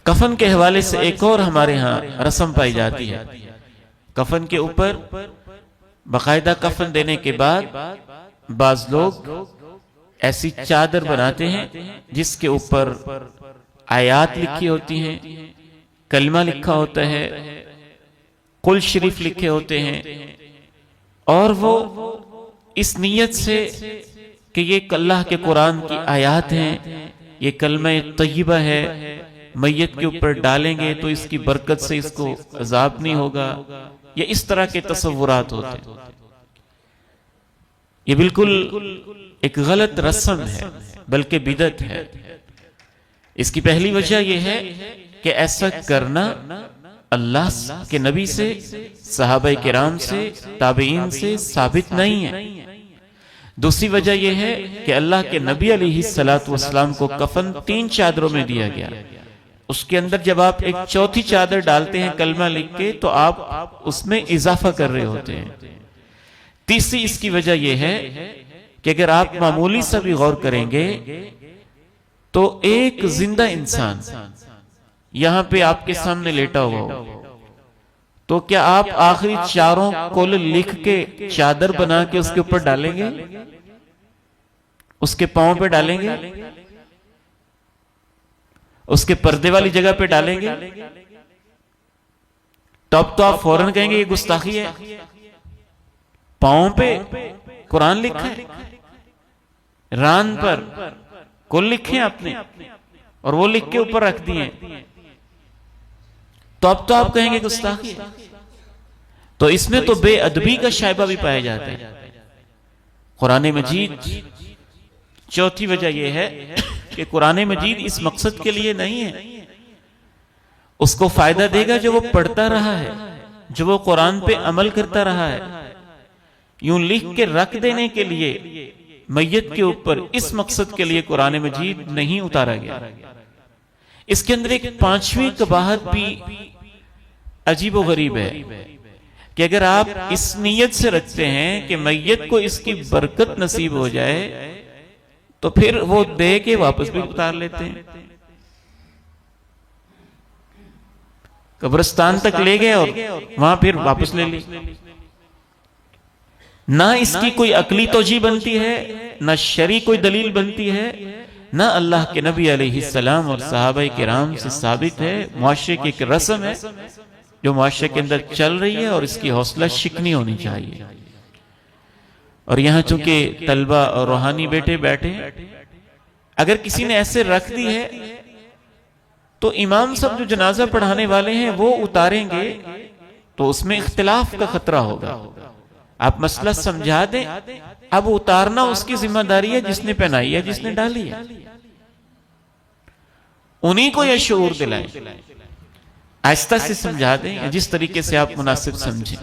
कफन के हवाले से एक और हमारे यहाँ रस्म पाई जाती है। कफन के ऊपर बाकायदा कफन देने के बाद बाज लोग ऐसी चादर बनाते हैं जिसके ऊपर आयात लिखी होती हैं, कलमा लिखा होता है, कुल शरीफ लिखे होते हैं, और वो इस नीयत से कि ये अल्लाह के कुरान की आयात हैं, ये कलमा तय्यबा है, मैयत के ऊपर डालेंगे तो इसकी बरकत से इसको अजाब नहीं होगा, ये इस तरह के तसव्वुरात होते हैं। ये बिल्कुल एक गलत रस्म है, बल्कि बिदअत है। इसकी पहली वजह यह है कि ऐसा करना अल्लाह के नबी से, सहाबा किराम से, ताबईन से साबित नहीं है। दूसरी वजह यह है कि अल्लाह के नबी अलैहिस्सलातु वस्सलाम को कफन 3 चादरों में दिया गया। उसके अंदर जब आप एक चौथी चादर डालते हैं कलमा लिख के, तो आप उसमें इजाफा कर रहे होते हैं। तीसरी इसकी वजह यह है कि अगर आप मामूली सा भी गौर करेंगे तो एक जिंदा इंसान यहां पे आपके सामने लेटा हुआ हो, तो क्या आप आखिरी चारों कुल लिख के चादर बना के उसके ऊपर डालेंगे? उसके पांव पे डालेंगे? उसके पर्दे वाली जगह पे डालेंगे? तब तो आप फौरन कहेंगे ये गुस्ताखी है। पांव पे कुरान लिखा है, रान पर कुल लिखे आपने और वो लिख के ऊपर रख दिए, तो अब तो आप कहेंगे गुस्ताखी है। तो इसमें तो बेअदबी का शायबा भी पाया जाता है। कुरान मजीद, चौथी वजह यह है कि कुरान मजीद इस मकसद के लिए नहीं है। उसको फायदा देगा जो वो पढ़ता रहा है, जो वो कुरान पे अमल करता रहा है। यूं लिख के रख देने के लिए मैयत के ऊपर इस मकसद के लिए कुरान मजीद नहीं उतारा गया। इसके अंदर एक 5वीं कबाहत भी अजीब व गरीब है कि अगर आप इस नीयत से रखते हैं कि मैयत को इसकी बरकत नसीब हो जाए, तो फिर वो दे के वापस भी उतार लेते हैं। कब्रिस्तान तक ले गए और वहां फिर वापस ले ली। ना इसकी कोई अकली तोजी बनती है, ना शरी कोई दलील बनती है, ना अल्लाह के नबी अलैहिस्सलाम और सहाबा किराम से साबित है। मुआशरे की एक रस्म है जो मुआशरे के अंदर चल रही है और इसकी हौसला शिकनी होनी चाहिए। और यहां चूंकि तलबा और रूहानी बेटे बैठे, अगर किसी ने ऐसे रख दी है तो इमाम सब जो जनाजा पढ़ाने वाले हैं वो उतारेंगे, तो उसमें इख्तिलाफ का खतरा होगा। आप मसला समझा दें, अब उतारना उसकी जिम्मेदारी है जिसने पहनाई है, जिसने डाली है। उन्हीं को यह शऊर दिलाएं, आहिस्ता से समझा दें, जिस तरीके से आप मुनासिब समझें।